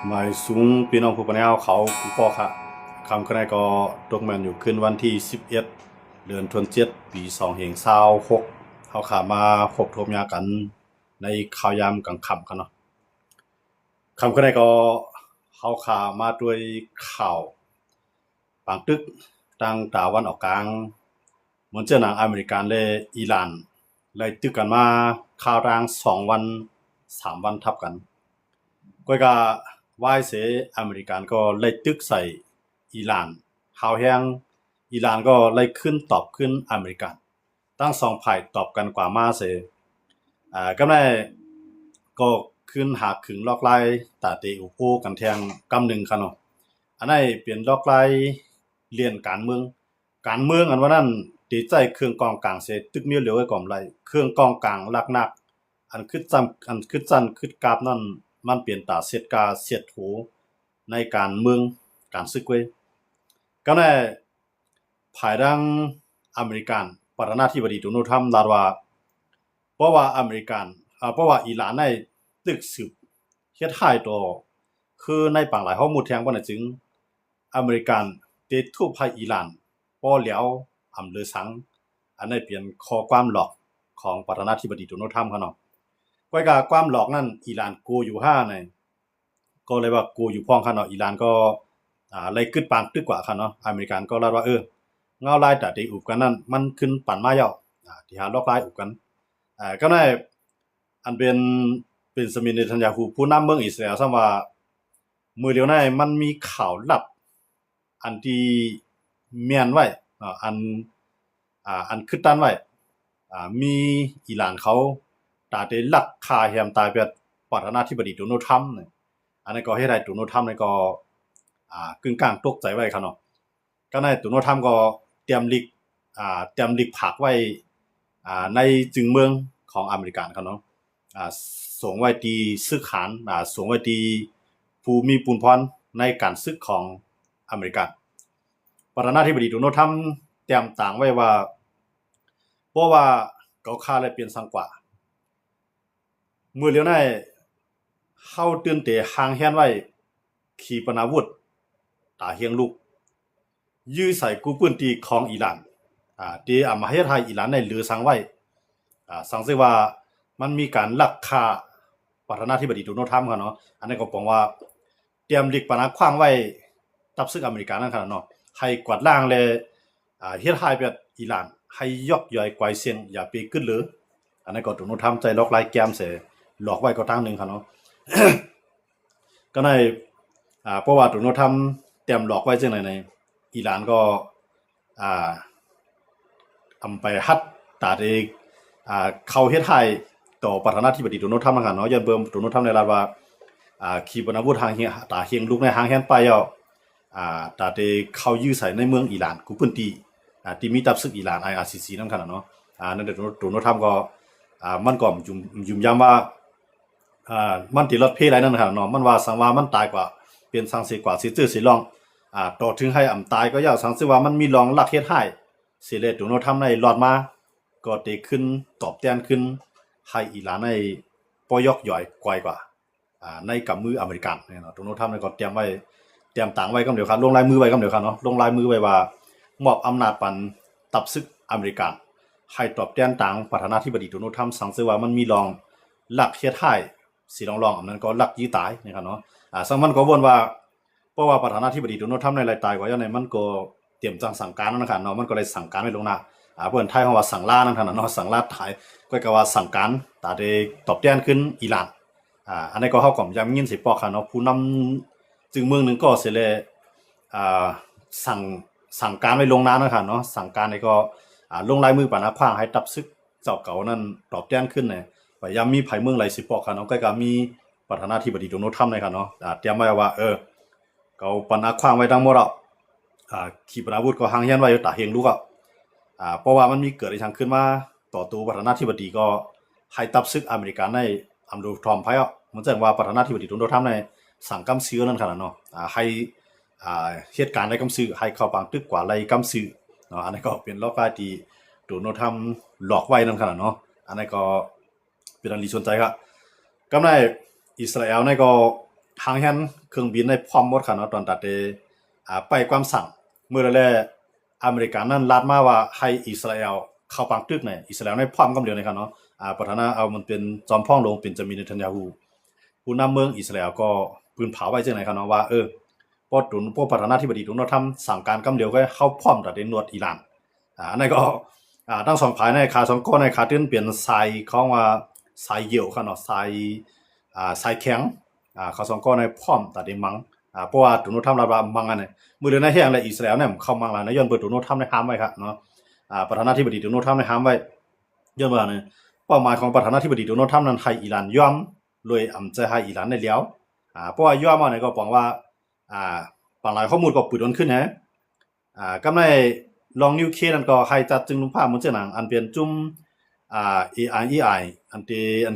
หมายสูงพี่น้องผู้ปกครองเขากูก็ค่ะคำคะแนนก็ตกแมนอยู่ขึ้นวันที่11เดือนธันวาคมปี2026เขาขามาพบทบยากันในข่าวยามกลางค่ำกันเนาะคำคะแนนก็เขาขามาด้วยข่าวปางตึกตั้งตาวันออกกลางเหมือนเจ้าหนังอเมริกันและอิหร่านไล่ตึกกันมาข่าวราง2 วัน3 วันทับกัน ก็ว่ายเสอเมริกันก็ไล่ตึกใส่อิหร่านข่าวแห้งอิหร่านก็ไล่ขึ้นตอบขึ้นอเมริกันตั้งสองฝ่ายตอบกันกว่ามาเสก็ได้ก็ขึ้นหาขึงลอกไล่ตาเตอุโปกันแทงกำหนึ่งค่ะเนาะอันนี้เปลี่ยนลอกไล่เรียนการเมืองอันว่านั้นตีใจเครื่องกองกลางเสตึกเมียเหลือไว้ก่อมไรเครื่องกองกลางลักนักอันคึดจำอันคึดจันคึดกราบนั่นมันเปลี่ยนตาเสียดกาเสียดหูในการเมืองการซึกเว้ยก็ได้ภายดังอเมริกันประธานาธิบดีโดนัลด์ทรัมป์ลาว่าเพราะว่าอเมริกันเพราะว่าอิหร่านในตึกสืบเฮ็ดให้ตัวคือในปางหลายข้อมูลแทงบ่น่ะจึงอเมริกันติดทุบให้อิหร่านป้อแล้วอำเลอสังอันนี้เปลี่ยนข้อความหลอกของประธานาธิบดีโดนัลด์ทรัมป์เขาเนาะก้อยกาความหลอกนั่นอิหร่านโกอยู่5ในก็เลยว่าโกอยู่พ้องเขาเนาะอิหร่านก็ไล่กึดปางตึกกว่าเขาเนาะอเมริกันก็ลาว่าเงาลายแต่ที่อุบกันนั่นมันขึ้นปั่นมาเยาที่หาลอกลายอุบกันก็ได้อันเป็นสมิเนทันยาฮูผู้นำเมืองอิสราเอลซ้ำว่ามือเดียวในมันมีข่าวลับอันที่เมียนไว้อันขึ้นตันไว้มีอิหร่านเขาตาได้ลักคาแฮมตายแบบประธานาธิบดีโดนัลด์ทรัมป์เนี่ยอันนั้นก็เฮ็ดให้โดนัลด์ทรัมป์นี่ก็กึ่งกลางตกใจไว้ครับเนาะก็ในโดนัลด์ทรัมป์ก็เตรียมลิกผักไว้ในจึงเมืองของอเมริกันครับเนาะส่งไว้ที่ซึกขานส่งไว้ที่ผู้มีปุนพรในการซึกของอเมริกันประธานาธิบดีโดนัลด์ทรัมป์เตรียมต่างไว้ว่าเพราะว่าเขาฆ่าและเปลี่ยนสังกว่ามือเหลียวในเฮาตื่นเตะห่างแฮนไว้ขีปนาวุธตาเฮียงลูกยื้อใส่กูปืนตีของอิหร่านที่มาเฮ็ดให้อิหร่านในลือสังไว้สังสิว่ามันมีการลักฆ่าประธานาธิบดีโดนัลด์ทรัมป์ครับเนาะอันนี้ก็ปองว่าเตรียมลิกปนาขว้างไว้ตับซึกอเมริกันนั่นครับเนาะให้กวาดล้างและเฮ็ดให้แบบอิหร่านให้ยกย่อยกวายเสียงอย่าไปขึ้นเลยอันนั้นก็โดนัลด์ทรัมป์ใจล็อกไล่แกมเสหลอกไว้ก็ทางนึงครับเนาะ ก็ในเพราะว่าโดนัลด์ทรัมป์เตรียมหลอกไว้จังได๋ในอิหร่านก็อ่าอำไปฮัดตาได้เข้าเฮ็ดให้ต่อประธานาธิบดีโดนัลด์ทรัมป์นะครับเนาะย้อนเบิ่มโดนัลด์ทรัมป์ได้รับว่าขีปนาวุธทางเฮียตาเฮียงลูกในหางแฮนไปแล้วตาได้เข้ายื้อใส่ในเมืองอิหร่านกูพื้นที่ที่มีตับศึกอิหร่าน IRCC นำคั่นน่ะเนาะนั่นโดนัลด์ทรัมป์ก็มันก็ยุ่มย้ำว่ามันติดรถเพไรนั่นครับเนาะมันว่าสังว่ามันตายกว่าเปลี่ยนสังสิกว่าสิจื้อสิลองต่อถึงให้อำตายก็ยาวสังสิว่ามันมีลองลักเฮ็ดให้สิเลโดนัลด์ทรัมป์ได้รอดมาก็ได้ขึ้นตอบแทนขึ้นให้อิหร่านในปอยอกย่อยกว่าในกับมืออเมริกันเนี่ยเนาะโดนัลด์ทรัมป์ก็เตรียมต่างไว้กำเดียวครับลงลายมือไว้กำเดียวครับเนาะลงลายมือไว้ว่ามอบอำนาจปันตับซึกอเมริกันให้ตอบแทนต่างประธานาธิบดีโดนัลด์ทรัมป์สังสิว่ามันมีลองลักเฮ็ดให้สิลองอันนั้นก็ลักยื้อตายนะครับเนาะสังมันก็วนว่าเพราะว่าประธานาธิบดีโดนัลด์ทรัมป์ในรายตายกว่าอย่างนั้นมันก็เตรียมจังสั่งการนะครับเนาะมันก็เลยสั่งการไว้ลงหน้าเพิ่นไทยเฮาว่าสั่งล่านั่นคั่นน่ะเนาะสั่งล่าไทยก็ว่าสั่งการตาได้ตอบแทนขึ้นอิหร่านอันนี้ก็เฮาก็ย้ำยินสิปอกค่ะเนาะผู้นำจึงเมืองนึงก็สิเลยสั่งการไว้ลงหน้านะครับเนาะสั่งการนี่ก็ลงลายมือปานะขว้างให้ตับซึกเจ้าเก่านั้นตอบแทนขึ้นเนี่ยพยายามมีไผเมืองหลายสิปอกค่ะเนาะก็มีประธานาธิบดีโดนัลด์ทรัมป์นะครับเนาะเตรียมไว้ว่าเขาปานะขว้างไว้ทั้งหมดแล้วขีปนาวุธก็หางเฮียนไว้อยู่ตาเฮงลูกเพราะว่ามันมีเกิดอีทางขึ้นมาต่อตัวประธานาธิบดีก็ให้ตับซึกอเมริกันในอำดูทอมไพอ่ะมันแจ้งว่าประธานาธิบดีโดนัลด์ทรัมป์ในสั่งกำซื้อนั่นขนาดเนาะให้เหตุการณ์ในกำซื้อให้เข้าปางตึกกว่าไล่กำซื้อเนาะอันนี้ก็เป็นล็อกได้ที่โดนัลด์ทรัมป์หลอกไว้นั่นขนาดเนาะอันนี้ก็เป็นอันดีสนใจครับกำในอิสราเอลในก็ ทางแฮนเครื่องบินในพร้อมหมดค่ะเนาะตอนตัดไปความสั่งเมื่อแรกอเมริกันนั้นลัดมาว่าให้อิสราเอลเข้าปังตึกในอิสราเอลในพร้อมกำเดียวในค่ะเนาะประธานาเอามันเป็นจอมพ่องลงเป็นจามินเนทันยาฮูผู้นำเมืองอิสราเอลก็ปืนเผาไว้จังไหนค่ะเนาะว่าพอตุนพวกประธานาธิบดีตุนเราทำสั่งการกำเดียวก็เข้าพร้อมตัดในนวดอิหร่านอันนั้นก็ทั้งสองฝ่ายในขาสองก้อนในขาตื้นเปลี่ยนทรายของว่าทรายเหี่ยวค่ะเนาะทรายแข็งเขาสองก้อนในพร้อมตัดในมังเพราะว่าตุนเราทำระบามังอันนี้มือเดือนในแห้งและอิสราเอลเนี่ยเข้ามังแล้วนะย้อนเปิดตุนเราทำในห้ามไว้ครับเนาะประธานาธิบดีตุนเราทำในห้ามไว้ย้อนว่าเนี่ยเป้าหมายของประธานาธิบดีตุนเราทำนั้นให้อิหร่านยอมเลยจะให้อิหร่านในเลี้ยวเพราะว่ายอมมาเนี่ยก็บอกว่าบางหลายข้อมูลก็ปืดอนขึ้นนะก็ในลองนิวเคลียร์นั่นก็ให้จัดจึงลุงภาพมันเจ้าหนังอันเป็นจุ่มAI อัน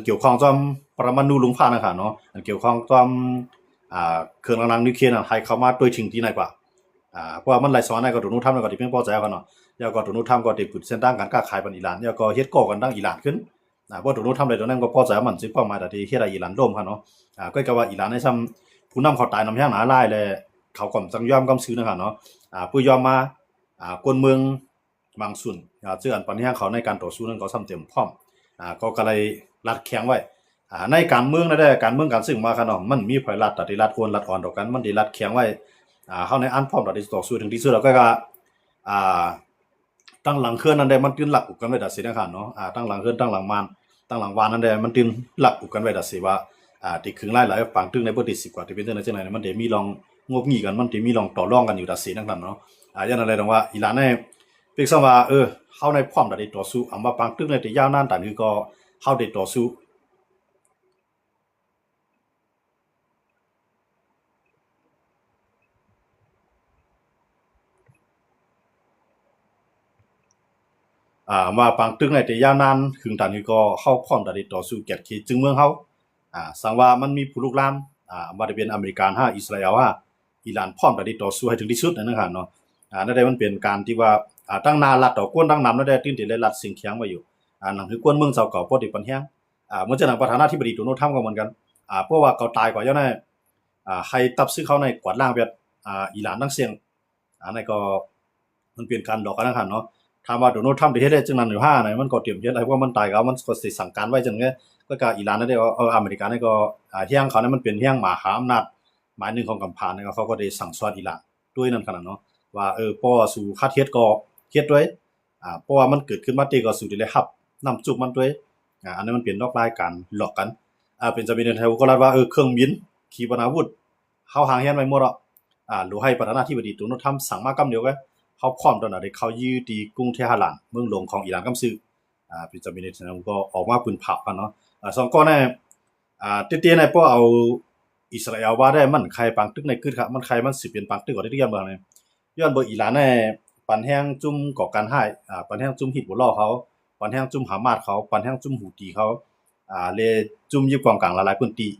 เกี่ยวข้องจอมปรมาณูลุงภาพนะครับเนาะอันเกี่ยวข้องจอมเครื่องรังนิวเคลียร์นั่นให้เข้ามาโดยถึงที่ไหนกว่าเพราะว่ามันหลายสอนในก็ถูกนู้นทำแล้วก็ที่เพิ่งพอใจกันเนาะแล้วก็ถูกนู้นทำก็ติดปุดเส้นตั้งการค้าขายบันอิหร่านแล้วก็เฮ็ดก่อกันตั้งอิหร่านขึ้นเพราะถูกนู้นทำเลยตอนนั้นก็พอใจมันสิเป้าหมายแต่ที่เฮ็ดให้อิหร่านล่มครับเนาะก็กะว่าอิหร่านในซ้ำผู้นำเขาตายนำย่างหนาลายเลยเขาก็จังยอมกำซื้อนะครับเนาะผู้ยอมมากวนเมืองบางส่วนเจออันปัญหาเขาในการต่อสู้นั้นก็ซ้ำเต็มพร้อมก็เลยรัดแข็งไว้ในการเมืองนั่นแหละการเมืองการซึ่งมาครับเนาะมันมีไผรัดตัดที่รัดโอนรัดอ่อนต่อกันมันได้รัดแข็งไว้เฮาในอันพร้อมตัดที่ต่อสู้ถึงที่สุดแล้วก็ตั้งหลังเคลื่อนนั่นได้มันตื่นหลักอุกกันไว้ดัดสินะครับเนาะตั้งหลังเคลื่อนตั้งหลังมานตั้งหลังวานนั่นได้มันตื่นหลักอุกกันไว้ดัดสิว่าที่ขึงหลายๆฝั่งตึงในบ่ได้10กว่าที่เป็นจังได๋จังได๋มันได้มีลองงบงี้กันมันได้มีลองต่อรองกันอยู่ดัดสินั่นเนาะอย่างนั้นเลยต้องว่าอิหร่านในเปียกซะว่าเฮาในพร้อมตัดที่ต่อสู้ว่าปังตึงในที่ยาวนานแต่นี่ก็เฮาได้ต่อสู้มาปังตึงในที่ยาวนานถึงตอนนี้ก็เฮาพร้อมตัดที่ต่อสู้แก่ที่จึงเมืองเฮาสังว่ามันมีผู้ลุกลามบ่ได้เป็นอเมริกันอิสราเอลอิหร่านพร้อมตัดที่ต่อสู้ให้ถึงที่สุดนะครับเนาะนั่นได้มันเป็นการที่ว่าตั้งนารัฐต่อกวนตั้งนำนั่นได้ตื่นที่ได้รัฐสิงเคียงไว้อยู่นั่นคือกวนเมืองเจ้าเก่าปอดิปันแฮงเหมือนจะหนังประธานาธิบดีโดนัลด์ทรัมป์ก็เหมือนกันเพราะว่าเขาตายกว่าเจ้าในให้ตับซื้อเขาในกวาดล้างเวียดอิหร่านทั้งเสียงนั่นก็มันเปลี่ยนการดอกกันนะครับเนาะถามว่าโดนัลด์ทรัมป์ได้เฮ็ดได้จังนั้นหรือ5ไหนมันก็เตรียมเฮ็ดให้ว่ามันตายก็มันก็สิสั่งการไว้จังไงก็อิหร่านนั่นได้อเมริกานี่ก็เฮียงเขานั้นมันเป็นเฮียงมหาอำนาจหมายหนึ่งของกัมพูชานี่เขาก็ได้สั่งสอนอิหร่านด้วยนั่นขนาดเนาะว่าป้อสู่คาดเฮ็ดก็เฮ็ดด้วยเพราะว่ามันเกิดขึ้นมาติก็สู่ได้รับน้ำจุกมันด้วยอันนั้นมันเป็นนอกรายการหลอกกันเป็นจะมีในไทยก็รัดว่าเครื่องบินขีปนาวุธเฮาหางเฮียนไว้หมดหรือให้ประธานาธิบดีโดนัลด์ทรัมป์สั่งมากำเดียวกันเฮาพร้อมตอนนั้นได้เข้ายื้อตีกรุงเทหะรานเมืองหลวงของอิหร่านกำซื้อเป็นจะมีในไทยก็ออกมาปืนเผากันเนาะสองก็ในเตี้ยๆในพวกเอาอิสราเอลว่าได้มันใครปังตึกในกึดครับมันใครมันสิเป็นปังตึกกว่าที่ย้อนเบิ่งเนี่ยย้อนเบิ่งอิหร่านในปันแห้งจุ่มก่อการร้ายปันแห้งจุ่มฮิซบุลลอฮ์เขาปันแห้งจุ่มฮามาสเขาปันแห้งจุ่มฮูตีเขาเลจุ่มยึดกองกลางหลายๆพื้นที่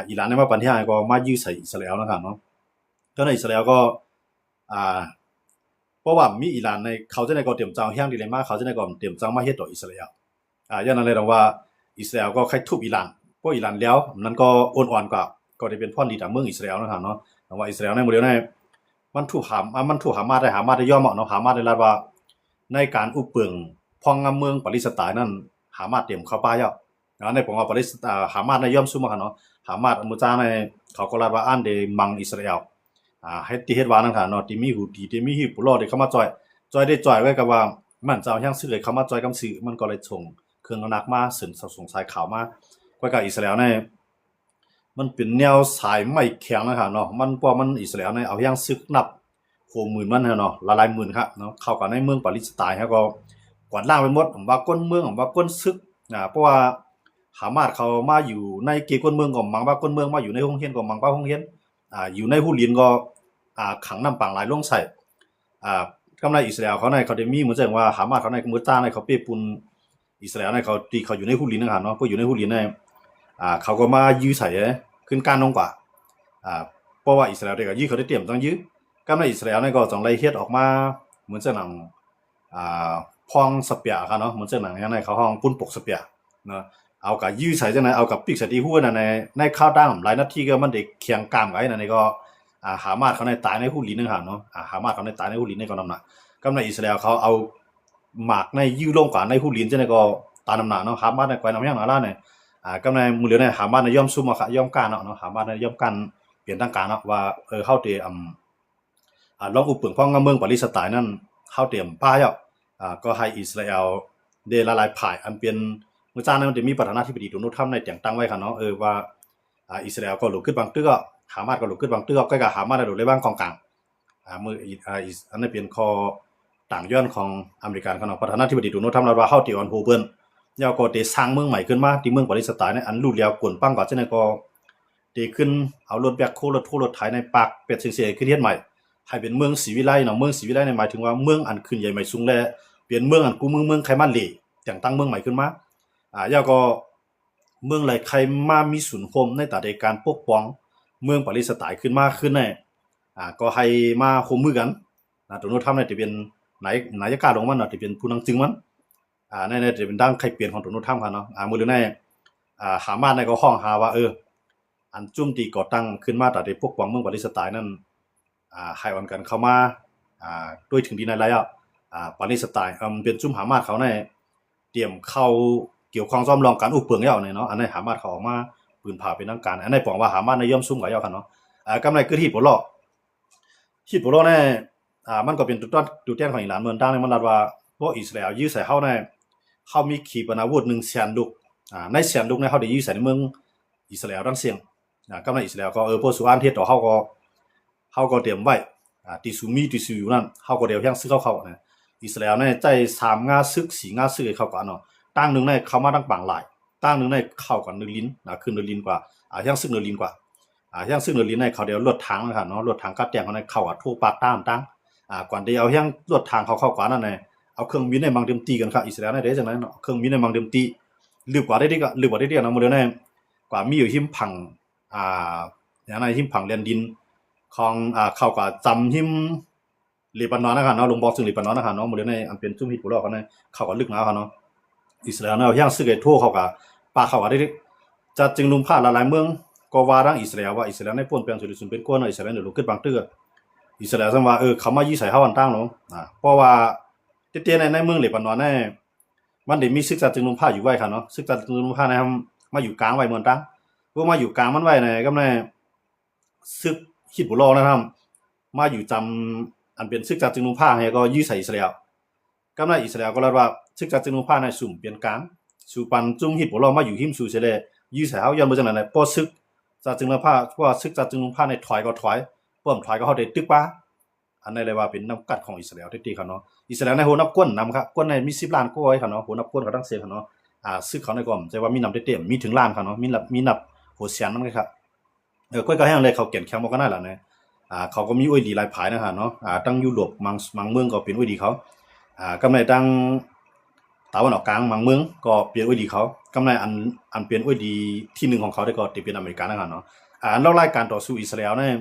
อิหร่านในว่าปันแห้งก็มายื้อใส่อิสราเอลนะครับเนาะก็ในอิสราเอลก็เพราะว่ามีอิหร่านในเขาจะในก็เตรียมจังแห้งดีเลยมากเขาจะในก็เตรียมจังมาเฮ็ดต่ออิสราเอลอย่างนั้นเลยต้องว่าอิสราเอลก็ใครทุบอิหร่านเพราะอิหร่านแล้วนั้นก็อ่อนๆกว่าก็ได้เป็นพ่อดีจากเมืองอิสราเอลนะครับเนาะแต่ว่าอิสราเอลในโมเดลในมันถูกหามาได้ย่อมเนาะหามาได้รัดว่าในการอุปเปิงพองงามเมืองปาเลสไตน์นั้นหามาเตรียมเข้าป่าแล้วในผมว่าปาเลสไตน์หามาในย่อมซุ่มกันเนาะหามามุจาในเขาก็รัดว่าอันเดมังอิสราเอลเฮ็ดว่านั่นค่ะเนาะที่มีฮูตีที่มีฮิซบุลลอฮ์ได้เข้ามาจอยได้จอยไว้กับว่ามันเจ้าแห่งซื้อเลยเข้ามาจอยกำซื้อมันก็เลยส่งเครื่องหนักมาส่งสายข่าวมาก็กับอิสราเอลในมันเป็นแนวสายไม่แข็งนะครับเนาะมันเพราะมันอิสราเอลในเอาอย่างซึกนับโหมื่นมันเนาะหลายๆหมื่นครับเนาะเข้ากับในเมืองปาเลสไตน์ก็กวาดล้างไปหมดว่าก้นเมืองว่าก้นซึกเพราะว่าหามาสเขามาอยู่ในเกก้นเมืองก็มังว่าก้นเมืองมาอยู่ในโรงเรียนก็มังว่าโรงเรียนอยู่ในหู้เรียนก็ขังน้ำปังหลายลงใส่กำไรอิสราเอลเขาในเขาได้มีเหมือนจังว่าหามาเขาในมือต้าในเขาเปปุนอิสราเอลในเขาตีเขาอยู่ในหู้เรียนนะครับเนาะพวกอยู่ในหู้เรียนในเขาก็มายื้อใส่ขึ้นการลงกว่าเพราะว่าอิสราเอลได้ก็ยื้อเขาได้เตรียมต้องยื้อกำไรอิสราเอลในก็จังไรเฮ็ดออกมาเหมือนจังหนังพองสเปียครับเนาะเหมือนจังหนังอย่างในเขาห้องปุ้นปกสเปียเนาะ เอากับยื้อใส่จังไหนเอากับปีกใส่ที่หัวน่ะในข้าวตั้งหลายนาทีก็มันเด็กเคียงกลางไว้น่ะนี่ก็หามาดเขาในตายในหูลิ้นนึงหั่นเนาะหามาดเขาในตายในหูลิ้นในก็นำหนักกำในอิสราเอลเขาเอาหมากในยื้อลงกว่าในหูลิ้นจังได๋ก็ตาน้ำหนักเนาะหามาดในก้อยน้ำยางหนาล่าเนี่ยกำในมือเหลือเนี่ยหามาดในย่อมซุ่มอะค่ะย่อมกันเนาะหามาดในย่อมกันเปลี่ยนทางการเนาะว่าเฮาเตลองอุปเปิงพ้องกับเมืองปาเลสไตน์นั่นเฮาเตรียมป้าแล้วก็ให้อิสราเอลได้ละลายผ่ายอันเป็นเมื่อจ้านั้นมันจะมีประธานาธิบดีโดนัลด์ทรัมป์ในแต่งตั้งไว้ค่ะเนาะว่าอิสราเอลก็หลุดขึ้นบางเตื้อหามาสก็หลุดขึ้นบางเตื้อก็หามาสได้หลุดได้บ้างกองกลางมืออันนี้เป็นข้อต่างย้อนของอเมริกันเขาเนาะประธานาธิบดีโดนัลด์ทรัมป์ว่าเฮาติออนโฮเบิร์นยาวก็ได้สร้างเมืองใหม่ขึ้นมาที่เมืองปาเลสไตน์เนี่ยอันรูดแล้วกวนปั้งก่อนจังได๋ก็ได้ขึ้นเอารถแบคโฮรถไถในปากเป็ดเสียๆขึ้นเฮ็ดใหม่ให้เป็นเมืองศรีวิไลเนาะเมืองศรีวิไลเนี่ยหมายถึงว่าเมืองอันขึ้นใหญ่ใหม่สูงและเปลี่ยนเมืองอันกูเมืองไขมันเหล่แต่งตั้งเมืองใหม่ขึ้นมายาวก็เมืองไหลไขมามีศูนย์โฮมในตาในการปกป้องเมืองปาเลสไตน์ขึ้นมาขึ้นในก็ให้มาร่วมมือกันโดนัลด์ทรัมป์เนี่ยจะเป็นนายกาลงมันเนาะจะเป็นผู้นำจึงมันในจะเป็นดังไขเปลี่ยนของโดนัลด์ทรัมป์ค่ะเนาะมื้อนี้ในหามาในก็ห้องหาว่าอันจุ่มตีก่อตั้งขึ้นมาตาในปกป้องเมืองปาเลสไตน์นั้นให้วันกันเข้ามาด้วยถึงดีในระยะปาเลสไตน์เป็นจุ่มหามาเขาในเตรียมเข้าเกี่ยวข้องซ่อมรองการอุปเปิงแล้วเนี่ยเนาะอันนี้หามาเขาออกมาปืนผ่าเป็นทางการอันนี้บอกว่าหามาในย่อมซุ่มกับยาวกันเนาะกำไรคือที่ปลอที่ปลอเนี่ยมันก็เป็นจุดแต้นของอิหร่านเมืองตั้งเนี่ยมันรัดว่าพวกอิสราเอลยื้อใส่เฮาในเฮามีขีปนาวุธ100,000ลูกใน100,000ลูกเนี่ยเฮาได้ยื้อใส่ในเมืองอิสราเอลดังเสียงกำไรอิสราเอลก็พวกสุอันเทศต่อเฮาก็เตรียมไว้ที่ซูอยู่นั่นเฮาก็เดี๋ยวยังซื้อเข้านะอิสราเอลเนี่ยใจ3งาซึก4งาซึกให้เข้ากันเนาะตั้งนึงในเข้ามาตั้งบางหลายตั้งนึงในเข้ากันนึงลิ้นขึ้นนึงลิ้นกว่ายังซึกนึงลิ้นกว่ายังซึกนึงลิ้นในเขาเดี๋ยวรถถังนะครับเนาะรถถังกัดแตงเขาในเข้าทั่วปากตั้งก่อนที่เอายังรถถังเข้ากว่านั่นน่ะเอาเครื่องบินในมังเดิมตีกันครับอิสราเอลในได้จังได๋เนาะเครื่องบินในมังเดิมตีลึกกว่าได้ดิก็ลึกกว่าได้เดียวนะมื้อเดียวในกว่ามีอยู่หิมพังอย่างในหิมพังแลนดินของเข้ากับจำหิมเลบานอนนะครับเนาะลงบอกซึ่งเลบานอนนะครับเนาะมื้อเดียวในอันเป็นซุ่มฮิตบุลเขาในเข้ากับลึกหนาครับเนาะอิสราเอลเนี่ยยังซึกไอ้ทั่วเข้ากับปาเข้ากับได้จะจึงลุมพาหลายๆเมืองก็ว่าดังอิสราเอลว่าอิสราเอลในป่นเปลี่ยนสุดเป็นก้นอิสราเอลเดี๋ยวลุกขึ้นบางเตื้ออิสราเอลซั่นว่าเขามายี่ใส่เฮาอันตั้งเนาะเพราะว่าเตี้ยๆในเมืองเลบานอนเนี่ยมันได้มีศึกษาจึงลุมพาอยู่ไว้ครับเนาะศึกษาจึงลุมพานะครับมาอยู่กลางไว้เมืองตั้งพวกมาอยู่กลางมันไว้ในก็ในซึกฮิตบุลนะครับมาอยู่จำอันเป็นศึกษาจึงลุมพาให้ก็ยี่ใส่อิสราเอลก็ในอิสราเอลก็เลยว่าศึกษาจึงลุมพาในสุ่มเปลี่ยนกลางสู่ปันจุ่มฮิตบุลมาอยู่หิมสู่เสเลยี่ใส่เฮาย้อนบ่จังนั้นน่ะพอศึกจะจึงลุมพาเพราะว่าศึกจะจึงลุมพาในถอยก็ถอยป้อมถอยก็เฮาได้ตึกว่าอันนี้เลยว่าเป็นน้ำกัดของอิสราเอลที่ครับเนาะอิสราเอลในโหนับก้นนำครับก้นในมี10ล้านก้อยครับเนาะโหนับก้นเขาตั้งเสียครับเนาะซึกเขาในก่อมใจว่ามีนำเต็มมีถึงล้านครับเนาะมีนับโหแสนนำครับก้อยก็แห้งเลยเขาเก็บแข็งบ่กันได้ล่ะเนี่ยเขาก็มีอวยดีหลายผายนะครับเนาะตั้งยุโรปบางเมืองก็เป็นอวยดีเขากำไรตั้งตะวันออกกลางบางเมืองก็เปลี่ยนอวยดีเขากำไรอันเปลี่ยนอวยดีที่1ของเขาได้ก็ติเป็นอเมริกันนะครับเนาะแล้วรายการต่อสู้อิสราเอลเนี่ย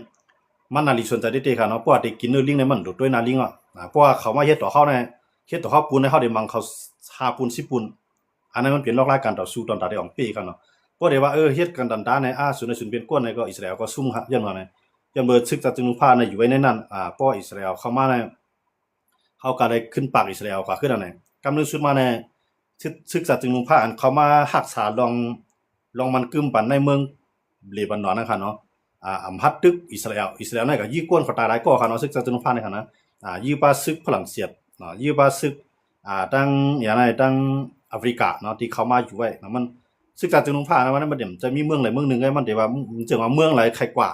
มันน่าลิสนใจได้ครับเนาะเพราะว่าได้กินเนื้อลิงในมันด้วยนาลิงเพราะว่าเขามาเฮ็ดต่อเขาเนี่ยเฮ็ดต่อเขาปูนให้เขาได้มังเขา5ปูน10ปูนอันนั้นมันเป็นรายการต่อสู้ตอนตาได้ออกปีครับเนาะเพราะได้ว่าเฮ็ดกันดันดาในสุนเป็นก้นในก็อิสราเอลก็ซุ่มครับย้อนว่าเนี่ยย้อนเบิดศึกจะจึงพาในอยู่ไว้ในนั้นเพราะอิสราเอลเข้ามาในเขาก็ได้ขึ้นปากอิสราเอลกว่าขึ้นอันไหนกำนึงสุดมาในศึกจะจึงพาอันเขามารักษาลองมันกึมปันในเมืองเลบานอนนะครับเนาะอำฮัดตึกอิสราเอลนั่นก็ยี่กวนเขาตายหลายก็ครับเนาะซึกจะนุพาในครับนะยี่ปาซึกฝรั่งเศสเนาะยี่ปาซึกตั้งอย่างไรตั้งแอฟริกาเนาะที่เขามาอยู่ไว้นะมันซึกจะนุพานะมันเดี๋ยวจะมีเมืองหลายเมืองนึงไงมันเดี๋ยวว่าจะว่าเมืองหลายใครกว่า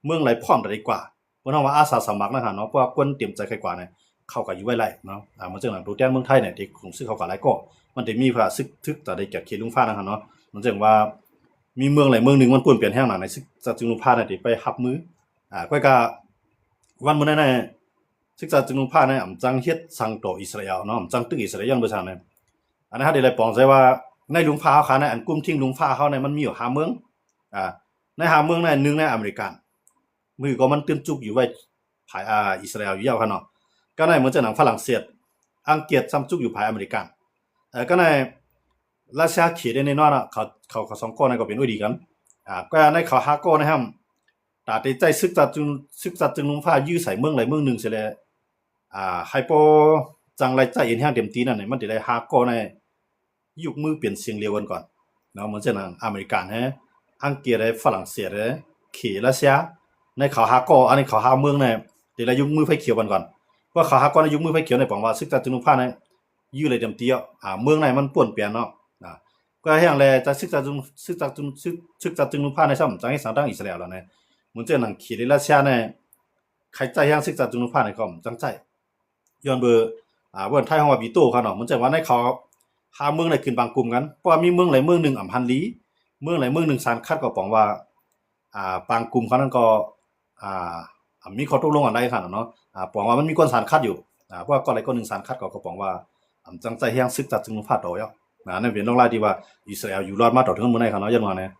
เมืองหลายพร้อมได้กว่าเพราะว่าอาสาสมัครนะครับเนาะเพราะว่าคนเตรียมใจใครกว่าเนี่ยเข้ากับอยู่ไว้หลายเนาะมันจังหลังดูแต้นเมืองไทยเนี่ยที่ของซึกเขาก็หลายก็มันได้มีพระซึกทึกแต่ได้แก่เขตลุงฟ้านะครับเนาะมันจังว่ามีเมืองหลายเมืองนึงมันป่วนเปลี่ยนแห่งหนังในซึกจะจึงลุงพาเนี่ยไปหับมือก้อยก็วันมื้อนั้นน่ะซึกจะจึงลุงพาเนี่ยอำจังเฮ็ดสั่งต่ออิสราเอลเนาะอำจังตึกอิสราเอลบ่ซั่นน่ะอันนั้นได้เลยปองใจว่าในลุงพาเขาในอันกลุ่มทิ้งลุงพาเขาเนี่ยมันมีอยู่5เมืองใน5เมืองนั้น1ในอเมริกันมือก็มันตื่นจุกอยู่ไว้ภายอิสราเอลอยู่ยาวคั่นเนาะก็ในเหมือนจะหนังฝรั่งเศสอังกฤษซ้ำจุกอยู่ภายอเมริกันก็ใน รัสเซียเขียนในนั้นอ่ะเขาสองก้อนก็เป็นด้วยดีกันก็ในเขาหาก้อนนะครับแต่ในใจซึกจัดจึงนุ่งผ้ายื้อใส่เมืองไหนเมืองหนึ่งเสียเลยให้พอจังไรใจเอ็นแห้งเต็มตีนั่นเนี่ยมันจะได้หาก้อนในยุคมือเปลี่ยนเสียงเร็วกันก่อนเนาะเหมือนเช่นอเมริกันฮะอังกฤษเลยฝรั่งเศสเลยเขียรัสเซียในเขาหาก้อนอันนี้เขาหาเมืองเนี่ยเดี๋ยวยุคมือไฟเขียวกันก่อนเพราะเขาหาก้อนในยุคมือไฟเขียวในบอกว่าซึกจัดจึงนุ่งผ้าเนี่ยยื้อเลยเต็มตีเมืองไหนมันป่วนเปลี่ยนเนาะก็แห้งเลยจะซึกจัดจึงนุ่งผ้าในซ้ำจังให้สังตั้งอิสราเอลแล้วเนี่ยเหมือนเช่นเขียรัสเซียเนี่ยใครใจแห้งซึกจัดจึงนุ่งผ้าในก็จังใจย้อนเบอร์เบิ่นไทยเฮาว่าบีโต้เขาเนาะมันจะว่าในเขาหาเมืองไหนขึ้นบางกลุ่มกันเพราะว่ามีเมืองไหนเมืองหนึ่งอำพันลีเมืองไหนเมืองหนึ่งสารคัดก็ปองว่าบางกลุ่มเขานั้นก็อ่ามีข้อตกลงกันได้คั่นเนาะปองว่ามันมีคนสารคัดอยู่เพราะว่าก็อะไรก็หนึ่งสารคัดก็ปองว่าจังใจแฮงซึกจัดจึงพาดต่อยนั่นเป็นเรื่องรายที่ว่าอิสราเอลอยู่รอดมาต่อถึงมื้อไหนคั่นเนาะยันว่าเนี่ย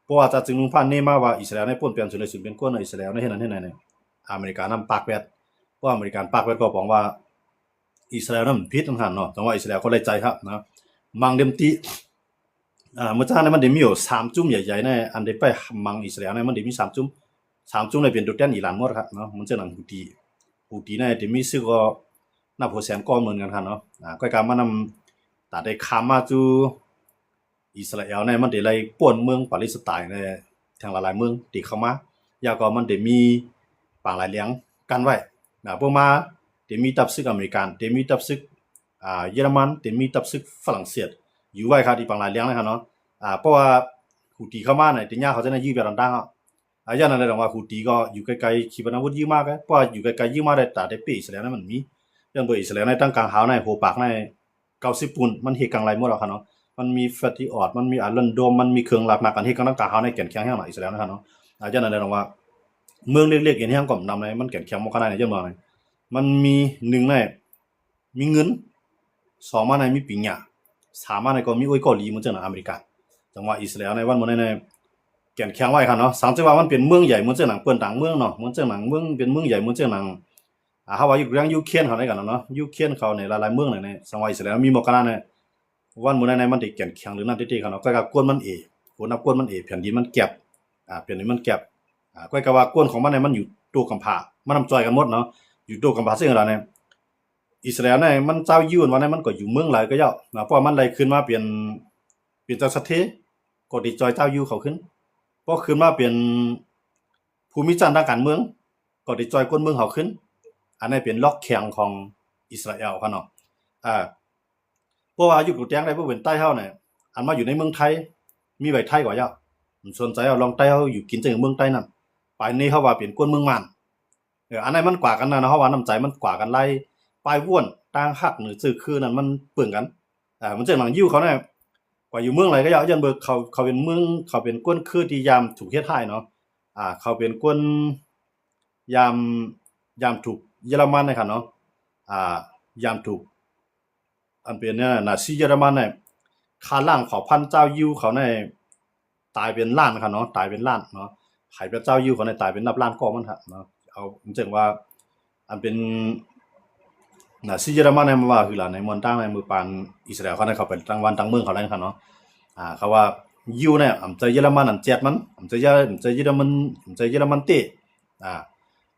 เพราะว่าจะจึงพาเนมาว่าอิสราเอลในป่นเปลี่ยนสุดเลยสุดเป็นคนอิสราเอลในเฮ็ดนั้นเฮ็ดนั้นเนี่ยอเมริกานำปากแวดเพราะอเมริกันปากแวดก็ปองว่าอิสราเอลนั้นผิดจังซั่นเนาะแต่ว่าอิสราเอลก็เลยใจครับนะมังเดมติเมื่อเช้านี้มันได้มีอยู่3จุ่มใหญ่ๆในอันได้ไปมังอิสราเอลเนี่ยมันได้มี3จุ่มในเป็นตัวแทนอิหร่านหมดครับเนาะมันจะหนังฮูตีเนี่ยได้มีซึ่งก็นับหัวแสนก้อนเหมือนกันครับเนาะก็การมานำแต่ได้ข้ามมาจูอิสราเอลเนี่ยมันได้ไล่ป่วนเมืองปาเลสไตน์ในทางหลายๆเมืองที่เข้ามายาก็มันได้มีปางหลายเลี้ยงกันไว้พวกมาได้มีตับซึกอเมริกันได้มีตับซึกเยอรมันได้มีตับซึกฝรั่งเศสอยู่ไว้ครับที่ปางหลายเลี้ยงนะครับเนาะเพราะว่าฮูตีเข้ามาเนี่ยที่ย่าเขาจะได้ยื้อแบบต่างๆอย่างนั้นเลยว่าฮูตีก็อยู่ไกลๆขีปนาวุธยื้อมากเพราะว่าอยู่ไกลๆยื้อมาได้แต่ได้ปีอิสราเอลนั้นมันมีเรื่องเบอร์อิสราเอลในตั้งกลางหาวในโหปากใน90ปุ่นมันเฮกลางไรหมดแล้วครับเนาะมันมีแฟตติออดมันมีลันโดมมันมีเครื่องหลักๆกันเฮกตั้งกลางหาวในแก่นแข็งแห้งหน่อยอิสราเอลนะครับเนาะอย่างนั้นเลยว่าเมืองเล็กๆอย่างนี้ก็นำในมันแก่นแข็งมากขนาดไหนจังว่ามันมี1ในมีเงิน2มาในมีปิญญา3มาในก็มีอวยเกาหลีเหมือนจังอเมริกาจังว่าอิสราเอลในวันมื้อในแก่นแข็งไว้ครับเนาะสังเกตว่ามันเป็นเมืองใหญ่เหมือนจังเปิ้นต่างเมืองเนาะเหมือนจังเมืองเป็นเมืองใหญ่เหมือนจังเฮาว่าอยู่อย่างยูเครนเขาได้กันเนาะยูเครนเขาในหลายๆเมืองในสังว่าอิสราเอลมีหมดขนาดในวันมื้อในมันได้แก่นแข็งหรือนั่นเต้ๆเขาเนาะก็กวนมันหัวนับกวนมันแผ่นดินมันแก็บแผ่นดินมันแก็บก็ว่ากวนของมันเนี่ยมันอยู่ตัวกำพร้ามันนำจอยกันหมดเนาะอยู่ตัวกำพร้าซึ่งอะไรเนี่ยอิสราเอลเนี่ยมันเจ้ายื่นวันนั้นมันก็อยู่เมืองหลายก็เยอะเพราะมันได้ขึ้นมาเป็นเจ้าสัตย์ก็ดีจอยเจ้าอยู่เขาขึ้นพอขึ้นมาเป็นภูมิจันทร์ทางการเมืองก็ดีจอยคนเมืองเขาขึ้นอันนี้เป็นล็อกแข็งของอิสราเอลครับเนาะเพราะว่าอยู่กูแจ้งได้บ่เป็นใต้เฮาเนี่ยอันมาอยู่ในเมืองไทยมีไว้ไทยกว่าเยอะมันสนใจเอาลองใต้เฮาอยู่กินจังเมืองใต้นั่นไปนี่เฮาว่าเป็นคนเมืองมันอันนั้นมันกว่ากันนะเฮาว่าน้ำใจมันกว่ากันไล่ปลายว่วนต่างหักหรือซื่อคือนั่นมันเปื้อนกันมันจังหลังยิ้วเขาเนี่ยกว่าอยู่เมืองไหนก็ยันเบิกเขาเป็นเมืองเขาเป็นก้นคือที่ยามถูกเฮ็ดให้เนาะเขาเป็นก้นยามถูกเยอรมันนะครับเนาะยามถูกอันเป็นเนี่ยนาซีเยอรมันเนี่ยค่าล่างเผ่าพันธุ์เจ้ายิ้วเขาเนี่ยตายเป็นล้านครับเนาะตายเป็นล้านเนาะไผพระเจ้ายิ้วเขาเนี่ยตายเป็นนับล้านก็มันครับเนาะเอาจังว่าอันเป็นซีเยอรมันเนี่ยว่าคือหลานในมอนตั้งในมือปานอิสราเอลเขาเนี่ยเขาเป็นตั้งวันตั้งเมืองเขาแล้วครับเนาะเขาว่ายิวเนี่ยอำใจเยอรมันอันเจ็ดมันอำใจเยอรมันเต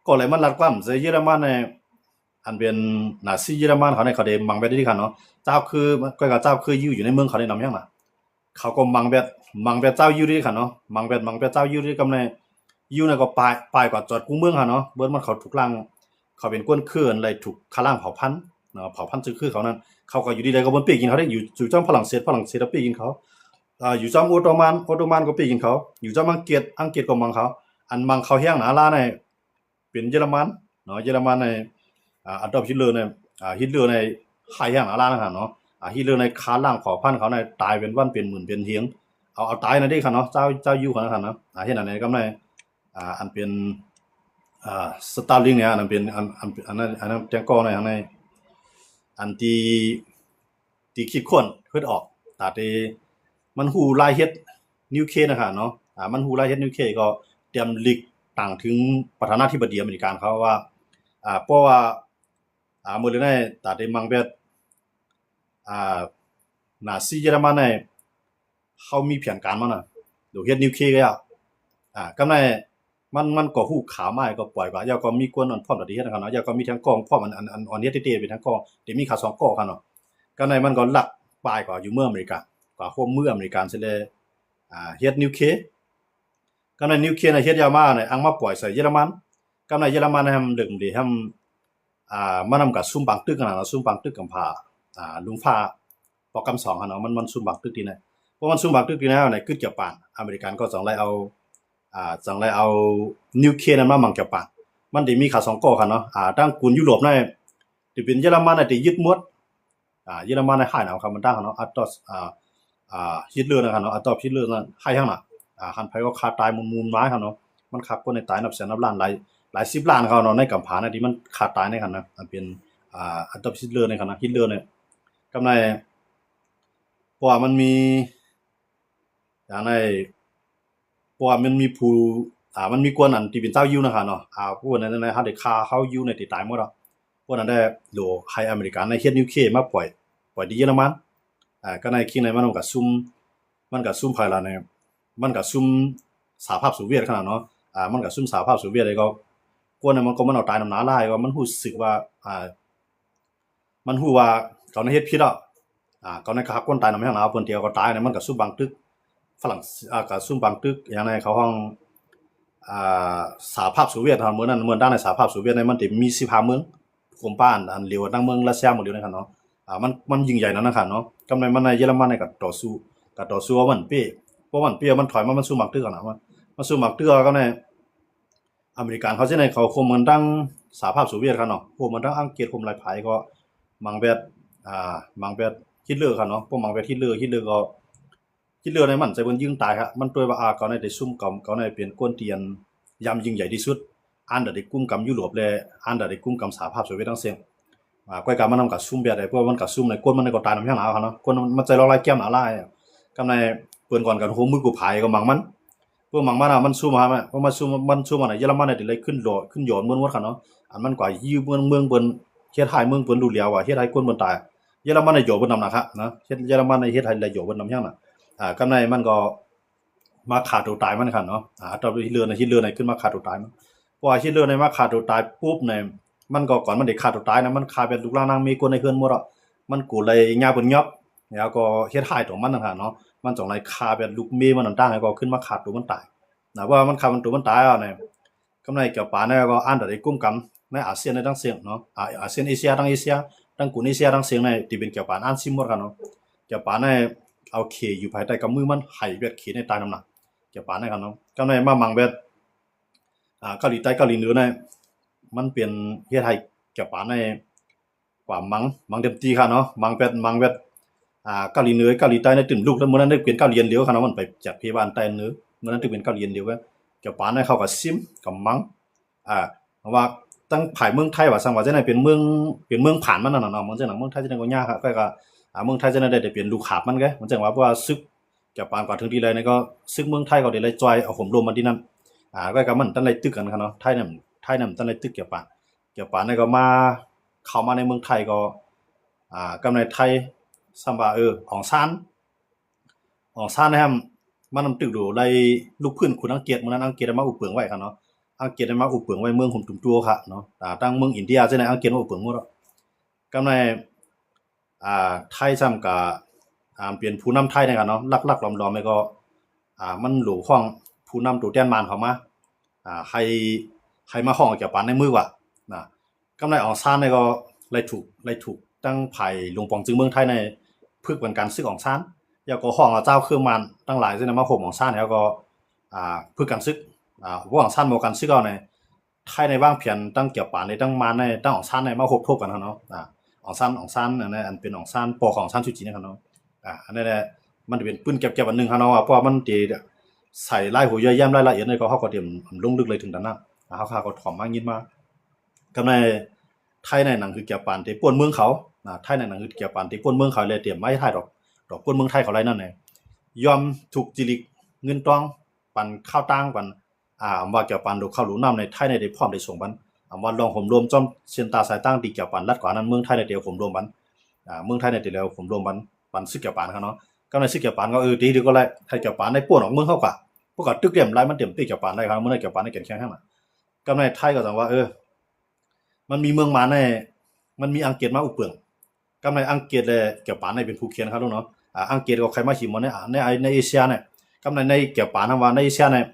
ก็เลยมันรัดความใจเยอรมันเนี่ยอันเป็นนาซีเยอรมันเขาเนี่ยเขาได้มังแบบนี้ครับเนาะเจ้าคือก็เจ้าคือยิวอยู่ในเมืองเขาได้นำยังน่ะเขาก็มังแบบเจ้ายิวดีครับเนาะมังแบบเจ้ายิวดีกำในยิวเนี่ยก็ปลายกว่าจอดกุ้งเมืองครับเนาะเบิ้นมันเขาถูกลังเขาเป็นก้นเคลื่อนอะไรถูกคาล่างเผ่าพันธุ์เนาะเผ่าพันธุ์คือเขานั้นเขาก็อยู่ดีๆก็บนปีกินเขาได้อยู่จ้อมฝรั่งเศสปีกินเขาอยู่จ้อมออตโตมันก็ปีกินเขาอยู่จ้อมอังกฤษก็มังเขาอันมังเขาแห้งหนาลาในเป็นเยอรมันเนาะเยอรมันในอัดดอปฮิตเลอร์ในฮิตเลอร์ในหายแห้งหนาลานะครับเนาะฮิตเลอร์ในคาล่างเผ่าพันธุ์เขาในตายเป็นวันเป็นหมื่นเป็นเฮียงเอาตายนั่นเด้ครับเนาะเจ้าอยู่เขานะครับเนาะเฮ็ดอันไหนก็ในอันเป็นสตาร์ลิงเนี่ยอันเป็นอันนั้นแจ้งก่อในอันในอันที่คิดค้นเฮ็ดออกแต่ที่มันหูลายเฮ็ดนิวเคลียร์นะครับเนาะมันหูลายเฮ็ดนิวเคลียร์ก็เตรียมลีกต่างถึงประธานาธิบดีอเมริกันเขาว่าเพราะว่ามื้อนี้แต่ที่มังเบ็ดนาซีเยอรมันใน เขามีแผนการมันน่ะเดี๋ยวเฮ็ดนิวเคลียร์ก็กำไรมันก็ฮู้ข่าวมาก็ปล่อยว่าอย่าก็มีกวนอันพร้อมที่เฮ็ดกันเนาะอย่าก็มีทั้งกองพร้อมอันอันเฮ็ดเต้ๆเป็นทั้งกองเดี๋ยวมีข่าว2กองคั่นเนาะกำไรมันก็ลักปลายก็อยู่เมืองอเมริกากว่าโฮมเมืองอเมริกันซิเลยเฮ็ดนิวเคลียร์กำไรนิวเคลียร์น่ะเฮ็ดยามาเนี่ยอังมาปล่อยใส่เยอรมันกำไรเยอรมันให้ดึงดีให้มันนำกับซุ่มบางตึกกันนะซุ่มบางตึกกัมพาลุงฟ้าปอกำ2หั่นเนาะมันซุ่มบางตึกที่ไหนเพราะมันซุ่มบางตึกที่ไหนไหนกึดเกี่ยวปานอเมริกันก็จังไล่เอาจังไล่เอานิวเคลียร์นั้นมามังเกี่ยวปานมันได้มีข่าว2กอคั่นเนาะตั้งกุนยุโรปนั่นที่เป็นเยอรมันน่ะที่ยึดหมดเยอรมันในค่ายเอาคำมันตั้งคั่นเนาะอัตตอสฮิตเลอร์นะครับเนาะอัตตอฮิตเลอร์นั่นให้ทั้งน่ะคันไผก็ฆ่าตายมุมๆหลายคั่นเนาะมันฆ่าคนในตายนับแสนนับล้านหลาย10ล้านเขาเนาะในกัมพาน่ะที่มันฆ่าตายในคั่นนะมันเป็นอัตตอฮิตเลอร์ในคั่นนะฮิตเลอร์เนี่ยกำไรเพราะว่ามันมีอย่างในเพราะว่ามันมีผู้มันมีกวนอันที่เป็นเจ้าอยู่นะครับเนาะผู้นั้นนะเฮาได้ฆ่าเขาอยู่ในที่ตายหมดแล้วพวกนั้นได้โลให้อเมริกันในเฮ็ดนิวเคลียร์มาปล่อยที่เยอรมันก็ในคิงในมันก็ซุ่มภายหลังเนี่ยมันก็ซุ่มสหภาพโซเวียตขนาดเนาะมันก็ซุ่มสหภาพโซเวียตเลยก็พวกนั้นมันก็มันเอาตายนำหน้าหลายก็มันรู้สึกว่ามันฮู้ว่าเขาในเฮ็ดผิดอ่ะเขาในฆ่าคนตายนำแห่งลาวเพิ่นเที่ยวก็ตายเนี่ยมันก็ซุ่มบางตึกฝรั่งก็ซุ่มบางตึกอย่างในเขาห้องสหภาพโซเวียตเมื่อนั้นเมื่อด้านในสหภาพโซเวียตในมันสิมี15เมืองกลุ่มป้านอันเรียกว่าทั้งเมืองรัสเซียหมดเลยนะครับเนาะมันยิ่งใหญ่นั่นนะครับเนาะกำไรมันในเยอรมันในก็ต่อสู้ว่ามันเป้เพราะมันเป้มันถอยมามันสู้มักตึกกันนะมันสู้มักตึกก็ในอเมริกันเขาสิในเขาคุมมันตั้งสหภาพโซเวียตครับเนาะพวกมันตั้งอังกฤษคุมหลายภายก็มังแบบมังแบบฮิตเลอร์ครับเนาะพวกมังแบบฮิตเลอร์ก็ฮิตเลอร์ในมันใจเพิ่นยิงตายครับมันตัวว่าเขาในได้ซุ่มกำเขาในเป็นกวนเตียนยำยิ่งใหญ่ที่สุดอันเดอร์ได้กุมกำยุโรปและอันเดอร์ได้กุมกำสหภาพโซเวียตทั้งเสียงก้อยกำมันนำกับซุ่มแบบใดเพราะมันกับซุ่มในก้นมันในก็ตายนำแห่งหนาวครับเนาะก้นมันใจเราไล่แก้มหนาลายกำในเปิ้นก่อนกันโหมือกูผายก็มังมันพวกมังมันมันซุ่มมาเพราะมันซุ่มมาในเยอรมันได้เลยขึ้นโยนเมืองวัดครับเนาะอันมันกว่ายื้อเมืองเปิ้นเฮ็ดให้เมืองเปิ้นรู้แล้วว่าเฮ็ดให้คนเปิ้นตายเยอรมันในโยนเปิ้นนำนะครับนะเฮ็ดเยอรมันในเฮ็ดให้เลยโยนเปิ้นนำแห่งน่ะกำในมันก็มาฆ่าตัวตายมันครับเนาะตอนฮิตเลอร์ในขึ้นมาฆ่าตัวตายมันเพราะว่าฮิตเลอร์ในมาฆ่าตัวตายปุ๊บในมันก็ก่อนมันได้ฆ่าตัวตายนะมันฆ่าเป็นลูกหลานนางมีคนในเฮือนหมดอ่ะมันกูเลยยาเปิ้นยอบแล้วก็เฮ็ดให้ตัวมันนั่นค่ะเนาะมันจังได๋ฆ่าเป็นลูกเมียมันต่างๆแล้วก็ขึ้นมาฆ่าตัวมันตายว่ามันฆ่ามันตัวมันตายอ่ะเนี่ยกำไรเกี่ยวปานเนี่ยก็อันได้กุมกำในอาเซียนในทั้งเสียงเนาะอาเซียนเอเชียทั้งกุนเอเชียทั้งเสียงในที่เป็นเกี่ยวปานอันซิมหมดค่ะเนาะเกี่ยวปานในเอาเคอยู่ภายใต้กำมือมันให้เวทเคในตายนำหนักเกี่ยวปานในครับเนาะกำไรมามังเวทเกาหลีใต้เกาหลีเหนือในมันเป็นเฮ็ดให้เกี่ยวปานในกว่ามังเต็มที่ค่ะเนาะมังเวทเกาหลีเหนือเกาหลีใต้ในตื่นลูกแล้วมื้อนั้นได้เป็นเกาหลีเดียวค่ะเนาะมันไปจากเพบานใต้เหนือมื้อนั้นได้เป็นเกาหลีเดียวกันเกี่ยวปานในเขาก็ซิมกับมังว่าตั้งภายเมืองไทยว่าซั่นว่าจังได๋เป็นเมืองผ่านมันนั่นน่ะเนาะมันจังนั้นเมืองไทยจังได๋ก็ยากครับก็เมืองไทยจังได๋ได้เป็นลูกหาบมันไงมันจังว่าเพราะว่าศึกเกี่ยวปานกว่าถึงที่ใดนี่ก็ศึกเมืองไทยก็ได้เลยจอยเอาห่มรวมมาที่นั่นก็มันตั้งได้ตึกกันครับเนาะไทยนั่นตั้งได้ตึกเกี่ยวปานนี่ก็มาเข้ามาในเมืองไทยก็กำในไทยซัมว่าอองซานนะครับมันนำตึกดูไล่ลูกพื้นคุณอังกฤษมื้อนั้นอังกฤษได้มาอุปเปิงไว้ครับเนาะอังกฤษได้มาอุปเปิงไว้เมืองหุ่มตุ่มตัวค่ะเนาะตั้งเมืองอินเดียจังได๋อังกฤษมาอุปเปิงหมดกำในไทยซ้ำก็เป็นผู้นำไทยนะครับเนาะลักๆล้อมๆนี่ก็มันหลู่ข้องผู้นำตัวแทนมานเข้ามาให้มาห้องเกี่ยวปานในมือว่ะกำไรอองซานนี่ก็เลยถูกตั้งไผ่หลวงปองจึงเมืองไทยในพึกเป็นการซึกอองซานแล้วก็ห้องเจ้าเครื่องมันตั้งหลายซึ่งมาโหมอองซานแล้วก็พึกกันซึกว่าอองซานบ่กันซึกเอาในไทยในวางแผนตั้งเกี่ยวปานในตั้งมาในตั้งอองซานในมาโหบทบกันเนาะอองซานอันนั้นอันเป็นอองซานปอของซานสุจินะครับเนาะอันนั้นแหละมันจะเป็นปืนเก็บอันนึงครับเนาะเพราะมันสิใส่รายหัวย่อยแย้มรายละเอียดนี่ก็เฮาก็เตรียมลงลึกเลยถึงนั้นน่ะเฮาก็ถ่อมมายินมากำในไทยในหนังคือเกี่ยวปานที่ป่วนเมืองเขาไทยในหนังคือเกี่ยวปานที่ป่วนเมืองเขาเลยเตรียมไว้ให้ดอกป่วนเมืองไทยเขาไรนั่นแหละยอมถูกจิลิกเงินตองปันข้าวตังปันว่าเกี่ยวปานดอกข้าวหลูน้ำในไทยในได้พร้อมได้ส่งปันว่าลองห่มรวมจอมเชียนตาสายตั้งตีเกี่ยวปานรัดกว่านั้นเมืองไทยในเดียวห่มรวมปันเมืองไทยในเดียวห่มรวมปันซึกเกี่ยวปานครับเนาะ กำในซื้อเกี่ยวปานก็ดีก็ไล่ให้เกี่ยวปานในป่วนของเมืองเฮากะพวกก็ตึกเตรียมไล่มันเตรียมตีเกี่ยวปานได้ครับเมื่อเกี่ยวปานในแก่นแข็งข้างน่ะกำในไทยก็ต้องว่ามันมีเมืองมาในมันมีอังกฤษมาอุปเปิงกำในอังกฤษเลยเกี่ยวปานในเป็นผู้เขียนครับลูกเนาะอังกฤษก็ใครมาหิมในเอเชียเนี่ยกำในเกี่ยวปานว่าในเอเชียเนี่ย